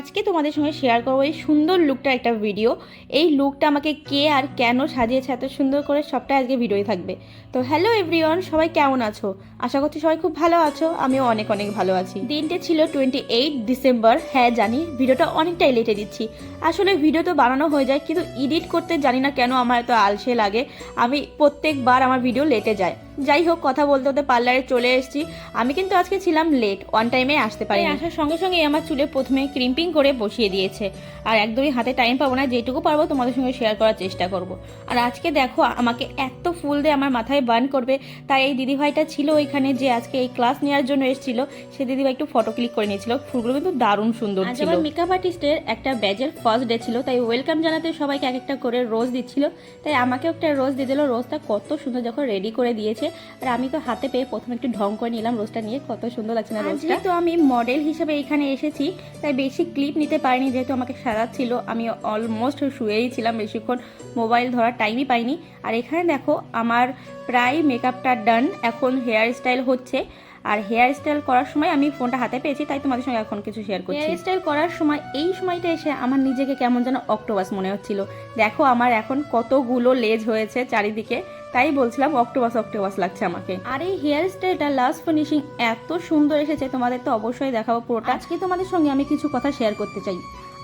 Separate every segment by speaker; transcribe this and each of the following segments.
Speaker 1: আজকে তোমাদের সঙ্গে শেয়ার করবো এই সুন্দর লুকটার একটা ভিডিও। এই লুকটা আমাকে কে আর কেন সাজিয়েছে এত সুন্দর করে সবটা আজকে ভিডিওই থাকবে। তো হ্যালো এভরিওয়ান, সবাই কেমন আছো? আশা করছি সবাই খুব ভালো আছো, আমিও অনেক অনেক ভালো আছি। দিনটা ছিল 28 ডিসেম্বর। হ্যাঁ জানি ভিডিওটা অনেকটাই লেটে দিচ্ছি। আসলে ভিডিও তো বানানো হয়ে যায়, কিন্তু এডিট করতে জানি না কেন আমার এত আলসে লাগে। আমি প্রত্যেকবার আমার ভিডিও লেটে যায়। যাই হোক, কথা বলতে বলতে পার্লারে চলে এসেছি। আমি কিন্তু আজকে ছিলাম লেট, অন টাইমে আসতে পারি। আসার সঙ্গে সঙ্গে আমার চুলে প্রথমে ক্রিম্পিং করে বসিয়ে দিয়েছে। আর একদমই হাতে টাইম পাবো না, যেটুকু পারবো তোমাদের সঙ্গে শেয়ার করার চেষ্টা করব। আর আজকে দেখো আমাকে এত ফুল দিয়ে আমার মাথায় বার্ন করবে, তাই এই দিদিভাইটা ছিল ওইখানে যে আজকে এই ক্লাস নেওয়ার জন্য এসেছিল, সে দিদিভাই একটু ফটো ক্লিক করে নিয়েছিল। ফুলগুলো কিন্তু দারুণ সুন্দর ছিল। আমার মেকআপ আর্টিস্টের একটা ব্যাচের ফার্স্ট ডে ছিল, তাই ওয়েলকাম জানাতে সবাইকে এক একটা করে রোজ দিচ্ছিল। তাই আমাকেও একটা রোজ দিয়ে দিল। রোজটা কত সুন্দর যখন রেডি করে দিয়েছে, আর আমি তো হাতে পেয়ে প্রথমে একটু ঢং করে নিলাম রোজটা নিয়ে। কত সুন্দর লাগছে না রোজটা। তো আমি মডেল হিসেবে এখানে এসেছি, তাই বেশি ক্লিপ নিতে পারিনি, যেহেতু আমাকে সাজাচ্ছিল। আমি অলমোস্ট শুয়েই ছিলাম, বেশিক্ষণ মোবাইল ধরার টাইমই পাইনি। আর এখানে দেখো আমার প্রায় মেকআপটা ডান, এখন হেয়ার স্টাইল হচ্ছে। আর হেয়ার স্টাইল করার সময় আমি ফোনটা হাতে পেয়েছি, তাই তোমাদের সঙ্গে এখন কিছু শেয়ার করছি। হেয়ার স্টাইল করার সময় এই সময়টা এসে আমার নিজেকে কেমন যেন অক্টোপাস মনে হচ্ছিল। দেখো আমার এখন কতগুলো লেজ হয়েছে চারিদিকে, তাই বলছিলাম অক্টোপাস অক্টোপাস লাগছে আমাকে। আর এই হেয়ার স্টাইলটা লাস্ট ফিনিশিং এত সুন্দর এসেছে, তোমাদের তো অবশ্যই দেখাবো পুরোটা। আজকে তোমাদের সঙ্গে আমি কিছু কথা শেয়ার করতে চাই।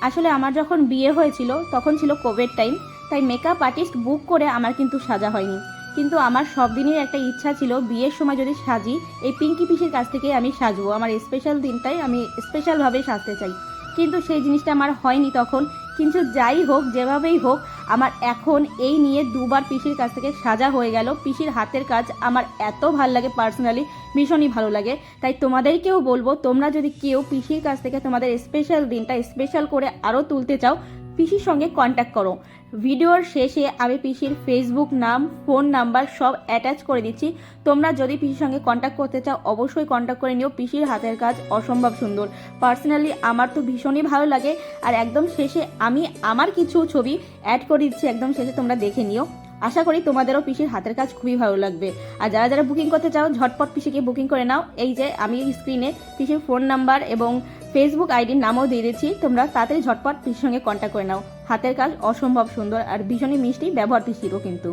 Speaker 1: আসলে আমার যখন বিয়ে হয়েছিল তখন ছিল কোভিড টাইম, তাই মেকআপ আর্টিস্ট বুক করে আমার কিন্তু সাজা হয়নি। কিন্তু আমার সব দিনের একটা ইচ্ছা ছিল, বিয়ের সময় যদি সাজি এই পিঙ্কি পিসির কাছ থেকে আমি সাজবো। আমার স্পেশাল দিনটাই আমি স্পেশালভাবে সাজতে চাই, কিন্তু সেই জিনিসটা আমার হয়নি তখন। কিন্তু যাই হোক, যেভাবেই হোক, আমার এখন এই নিয়ে দুবার পিসির কাছ থেকে সাজা হয়ে গেল। পিসির হাতের কাজ আমার এত ভালো লাগে, পার্সোনালি ভীষণই ভালো লাগে। তাই তোমাদেরকেও বলবো, তোমরা যদি কেউ পিসির কাছ থেকে তোমাদের স্পেশাল দিনটা স্পেশাল করে আরও তুলতে চাও, পিসির সঙ্গে কন্ট্যাক্ট করো। ভিডিওর শেষে আমি পিসির ফেসবুক নাম, ফোন নাম্বার সব অ্যাটাচ করে দিচ্ছি। তোমরা যদি পিসির সঙ্গে কন্ট্যাক্ট করতে চাও অবশ্যই কন্ট্যাক্ট করে নিও। পিসির হাতের কাজ অসম্ভব সুন্দর, পার্সোনালি আমার তো ভীষণই ভালো লাগে। আর একদম শেষে আমি আমার কিছু ছবি অ্যাড করে দিচ্ছি, একদম শেষে তোমরা দেখে নিও। আশা করি তোমাদেরও পিসির হাতের কাজ খুবই ভালো লাগবে। আর যারা যারা বুকিং করতে চাও ঝটপট পিসিকে বুকিং করে নাও। এই যে আমি স্ক্রিনে পিসির ফোন নাম্বার এবং ফেসবুক আইডির নামও দিয়ে দিচ্ছি, তোমরা তাড়াতাড়ি ঝটপট পিসির সঙ্গে কন্ট্যাক্ট করে নাও। হাতের কাজ অসম্ভব সুন্দর আর ভীষণই মিষ্টি ব্যবহার পিসিরও কিন্তু।